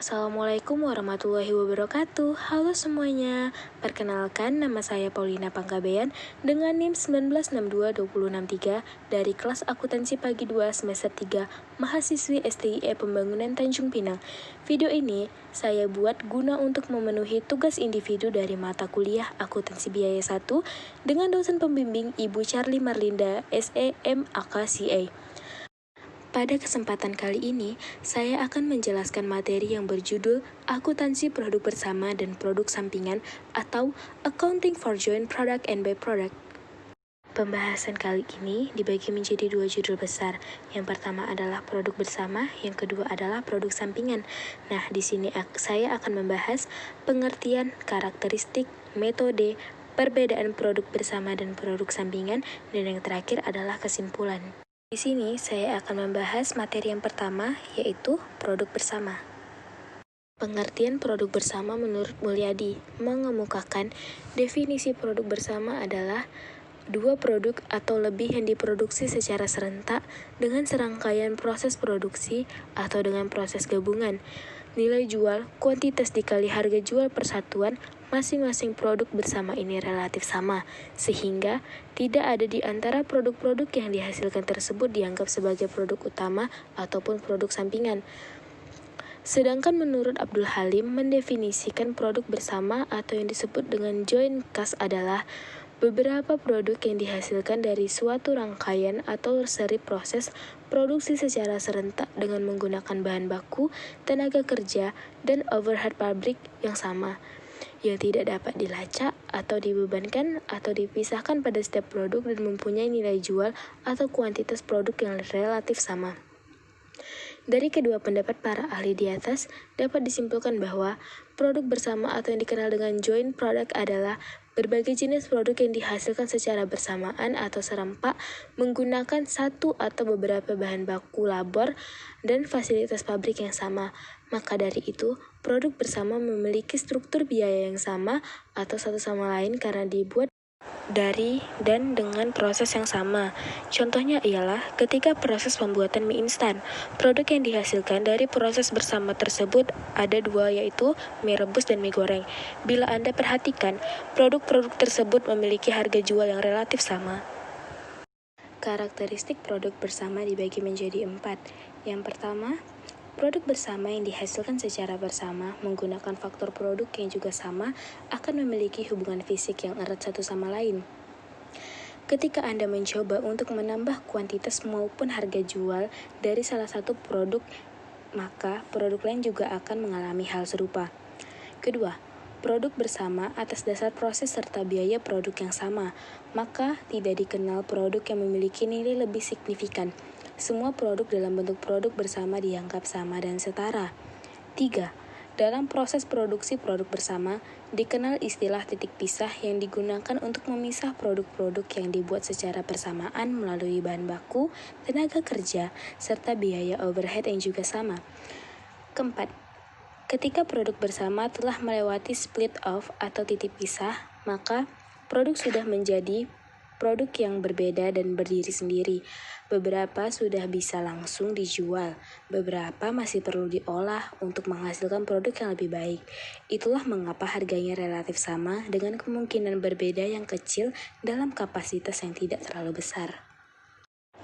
Assalamualaikum warahmatullahi wabarakatuh. Halo semuanya. Perkenalkan, nama saya Paulina Panggabean dengan NIM 19622063 dari kelas akuntansi pagi 2 semester 3 mahasiswi STIE Pembangunan Tanjung Pinang. Video ini saya buat guna untuk memenuhi tugas individu dari mata kuliah akuntansi biaya 1 dengan dosen pembimbing Ibu Charlie Marlinda SEMAKCA. Pada kesempatan kali ini, saya akan menjelaskan materi yang berjudul Akuntansi Produk Bersama dan Produk Sampingan atau Accounting for Joint Product and By-Product. Pembahasan kali ini dibagi menjadi dua judul besar. Yang pertama adalah produk bersama, yang kedua adalah produk sampingan. Nah, di sini saya akan membahas pengertian, karakteristik, metode, perbedaan produk bersama dan produk sampingan, dan yang terakhir adalah kesimpulan. Di sini saya akan membahas materi yang pertama, yaitu produk bersama. Pengertian produk bersama menurut Mulyadi mengemukakan definisi produk bersama adalah dua produk atau lebih yang diproduksi secara serentak dengan serangkaian proses produksi atau dengan proses gabungan. Nilai jual, kuantitas dikali harga jual persatuan masing-masing produk bersama ini relatif sama, sehingga tidak ada di antara produk-produk yang dihasilkan tersebut dianggap sebagai produk utama ataupun produk sampingan. Sedangkan menurut Abdul Halim mendefinisikan produk bersama atau yang disebut dengan joint cost adalah beberapa produk yang dihasilkan dari suatu rangkaian atau seri proses produksi secara serentak dengan menggunakan bahan baku, tenaga kerja, dan overhead pabrik yang sama, yang tidak dapat dilacak atau dibebankan atau dipisahkan pada setiap produk dan mempunyai nilai jual atau kuantitas produk yang relatif sama. Dari kedua pendapat para ahli di atas, dapat disimpulkan bahwa produk bersama atau yang dikenal dengan joint product adalah berbagai jenis produk yang dihasilkan secara bersamaan atau serempak menggunakan satu atau beberapa bahan baku labor dan fasilitas pabrik yang sama. Maka dari itu, produk bersama memiliki struktur biaya yang sama atau satu sama lain karena dibuat dari dan dengan proses yang sama. Contohnya ialah ketika proses pembuatan mie instan, produk yang dihasilkan dari proses bersama tersebut ada dua, yaitu mie rebus dan mie goreng. Bila Anda perhatikan, produk-produk tersebut memiliki harga jual yang relatif sama. Karakteristik produk bersama dibagi menjadi 4. Yang pertama, produk bersama yang dihasilkan secara bersama menggunakan faktor produk yang juga sama akan memiliki hubungan fisik yang erat satu sama lain. Ketika Anda mencoba untuk menambah kuantitas maupun harga jual dari salah satu produk, maka produk lain juga akan mengalami hal serupa. Kedua, produk bersama atas dasar proses serta biaya produk yang sama, maka tidak dikenal produk yang memiliki nilai lebih signifikan. Semua produk dalam bentuk produk bersama dianggap sama dan setara. 3. Dalam proses produksi produk bersama, dikenal istilah titik pisah yang digunakan untuk memisah produk-produk yang dibuat secara bersamaan melalui bahan baku, tenaga kerja, serta biaya overhead yang juga sama. Keempat, ketika produk bersama telah melewati split off atau titik pisah, maka produk sudah menjadi produk yang berbeda dan berdiri sendiri. Beberapa sudah bisa langsung dijual, beberapa masih perlu diolah untuk menghasilkan produk yang lebih baik. Itulah mengapa harganya relatif sama dengan kemungkinan berbeda yang kecil dalam kapasitas yang tidak terlalu besar.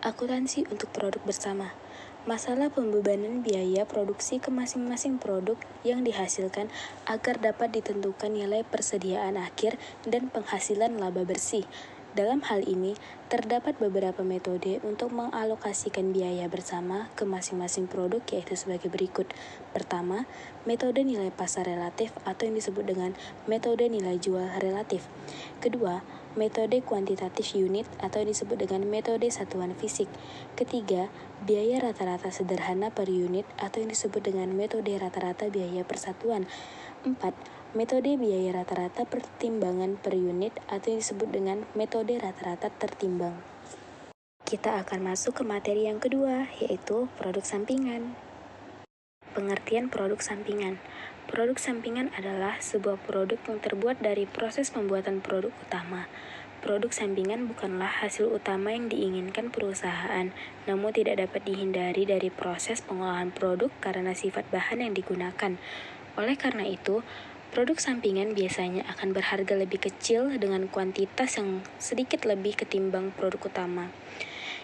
Akuntansi untuk produk bersama. Masalah pembebanan biaya produksi ke masing-masing produk yang dihasilkan agar dapat ditentukan nilai persediaan akhir dan penghasilan laba bersih. Dalam hal ini, terdapat beberapa metode untuk mengalokasikan biaya bersama ke masing-masing produk, yaitu sebagai berikut. Pertama, metode nilai pasar relatif atau yang disebut dengan metode nilai jual relatif. Kedua, metode kuantitatif unit atau yang disebut dengan metode satuan fisik. Ketiga, biaya rata-rata sederhana per unit atau yang disebut dengan metode rata-rata biaya persatuan. 4. Metode biaya rata-rata pertimbangan per unit atau yang disebut dengan metode rata-rata tertimbang. Kita akan masuk ke materi yang kedua, yaitu produk sampingan. Pengertian produk sampingan. Produk sampingan adalah sebuah produk yang terbuat dari proses pembuatan produk utama. Produk sampingan bukanlah hasil utama yang diinginkan perusahaan, namun tidak dapat dihindari dari proses pengolahan produk karena sifat bahan yang digunakan. Oleh karena itu, produk sampingan biasanya akan berharga lebih kecil dengan kuantitas yang sedikit lebih ketimbang produk utama.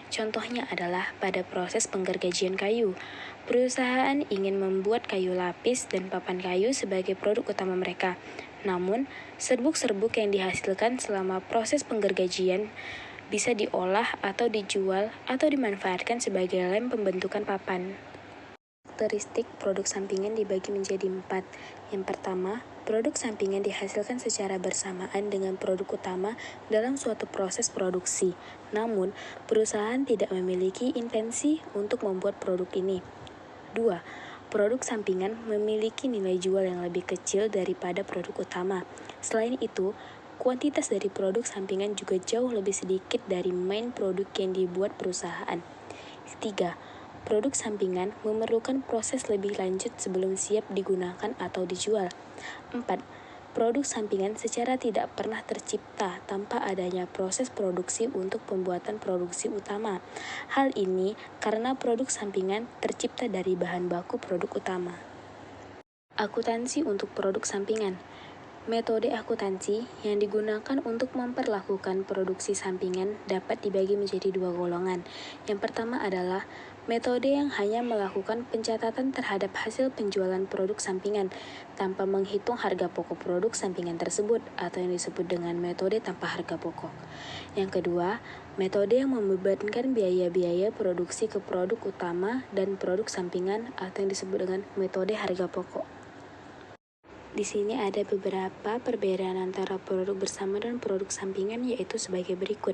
Contohnya adalah pada proses penggergajian kayu. Perusahaan ingin membuat kayu lapis dan papan kayu sebagai produk utama mereka. Namun, serbuk-serbuk yang dihasilkan selama proses penggergajian bisa diolah atau dijual atau dimanfaatkan sebagai lem pembentukan papan. Karakteristik produk sampingan dibagi menjadi 4. Yang pertama, produk sampingan dihasilkan secara bersamaan dengan produk utama dalam suatu proses produksi. Namun, perusahaan tidak memiliki intensi untuk membuat produk ini. 2. Produk sampingan memiliki nilai jual yang lebih kecil daripada produk utama. Selain itu, kuantitas dari produk sampingan juga jauh lebih sedikit dari main produk yang dibuat perusahaan. 3. Produk sampingan memerlukan proses lebih lanjut sebelum siap digunakan atau dijual. 4. Produk sampingan secara tidak pernah tercipta tanpa adanya proses produksi untuk pembuatan produksi utama. Hal ini karena produk sampingan tercipta dari bahan baku produk utama. Akuntansi untuk produk sampingan. Metode akuntansi yang digunakan untuk memperlakukan produksi sampingan dapat dibagi menjadi 2 golongan. Yang pertama adalah metode yang hanya melakukan pencatatan terhadap hasil penjualan produk sampingan tanpa menghitung harga pokok produk sampingan tersebut atau yang disebut dengan metode tanpa harga pokok. Yang kedua, metode yang membebankan biaya-biaya produksi ke produk utama dan produk sampingan atau yang disebut dengan metode harga pokok. Di sini ada beberapa perbedaan antara produk bersama dan produk sampingan, yaitu sebagai berikut.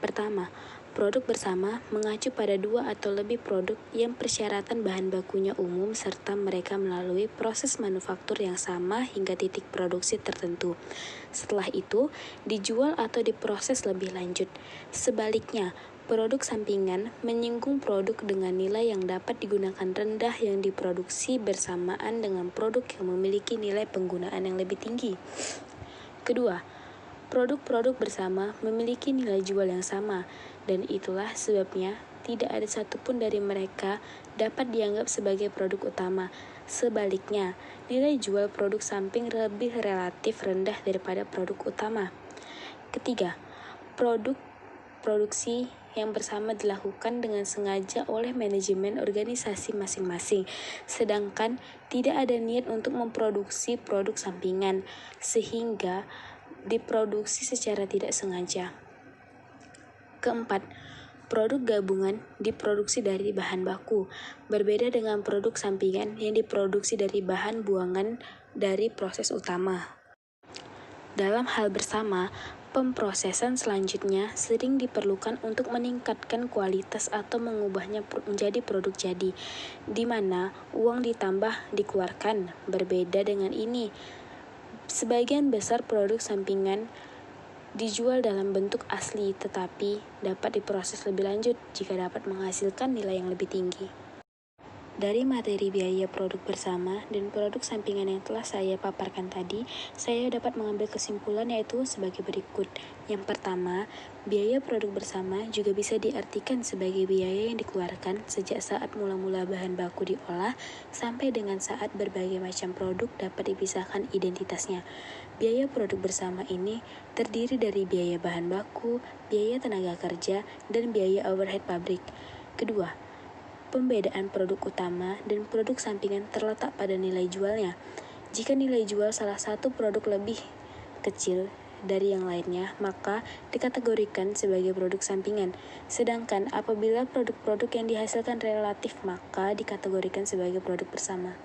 Pertama, produk bersama mengacu pada 2 atau lebih produk yang persyaratan bahan bakunya umum serta mereka melalui proses manufaktur yang sama hingga titik produksi tertentu. Setelah itu, dijual atau diproses lebih lanjut. Sebaliknya, produk sampingan menyinggung produk dengan nilai yang dapat digunakan rendah yang diproduksi bersamaan dengan produk yang memiliki nilai penggunaan yang lebih tinggi. Kedua, produk-produk bersama memiliki nilai jual yang sama, dan itulah sebabnya tidak ada satupun dari mereka dapat dianggap sebagai produk utama. Sebaliknya, nilai jual produk samping lebih relatif rendah daripada produk utama. Ketiga, produksi yang bersama dilakukan dengan sengaja oleh manajemen organisasi masing-masing, sedangkan tidak ada niat untuk memproduksi produk sampingan, sehingga diproduksi secara tidak sengaja. Keempat, produk gabungan diproduksi dari bahan baku, berbeda dengan produk sampingan yang diproduksi dari bahan buangan dari proses utama. Dalam hal bersama, pemprosesan selanjutnya sering diperlukan untuk meningkatkan kualitas atau mengubahnya menjadi produk jadi, di mana uang ditambah dikeluarkan. Berbeda dengan ini, sebagian besar produk sampingan dijual dalam bentuk asli tetapi dapat diproses lebih lanjut jika dapat menghasilkan nilai yang lebih tinggi. Dari materi biaya produk bersama dan produk sampingan yang telah saya paparkan tadi, saya dapat mengambil kesimpulan yaitu sebagai berikut. Yang pertama, biaya produk bersama juga bisa diartikan sebagai biaya yang dikeluarkan sejak saat mula-mula bahan baku diolah sampai dengan saat berbagai macam produk dapat dipisahkan identitasnya. Biaya produk bersama ini terdiri dari biaya bahan baku, biaya tenaga kerja, dan biaya overhead pabrik. Kedua, pembedaan produk utama dan produk sampingan terletak pada nilai jualnya. Jika nilai jual salah satu produk lebih kecil dari yang lainnya, maka dikategorikan sebagai produk sampingan. Sedangkan apabila produk-produk yang dihasilkan relatif, maka dikategorikan sebagai produk bersama.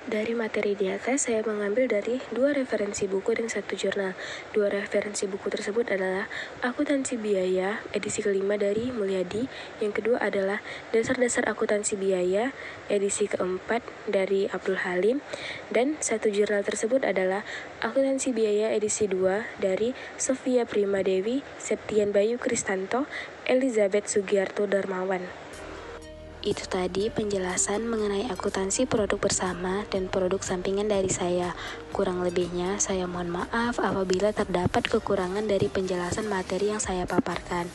Dari materi di atas, saya mengambil dari 2 referensi buku dan 1 jurnal. 2 referensi buku tersebut adalah Akuntansi Biaya, edisi kelima dari Mulyadi. Yang kedua adalah Dasar-Dasar Akuntansi Biaya, edisi keempat dari Abdul Halim. Dan 1 jurnal tersebut adalah Akuntansi Biaya, edisi 2 dari Sofia Primadewi, Septian Bayu Kristanto, Elizabeth Sugiarto Darmawan. Itu tadi penjelasan mengenai akuntansi produk bersama dan produk sampingan dari saya. Kurang lebihnya, saya mohon maaf apabila terdapat kekurangan dari penjelasan materi yang saya paparkan.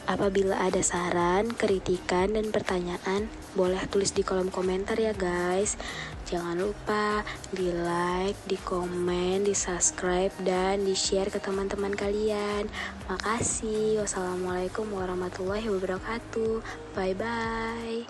Apabila ada saran, kritikan, dan pertanyaan, boleh tulis di kolom komentar ya guys. Jangan lupa di like, di komen, di subscribe, dan di share ke teman-teman kalian. Makasih. Wassalamualaikum warahmatullahi wabarakatuh. Bye-bye.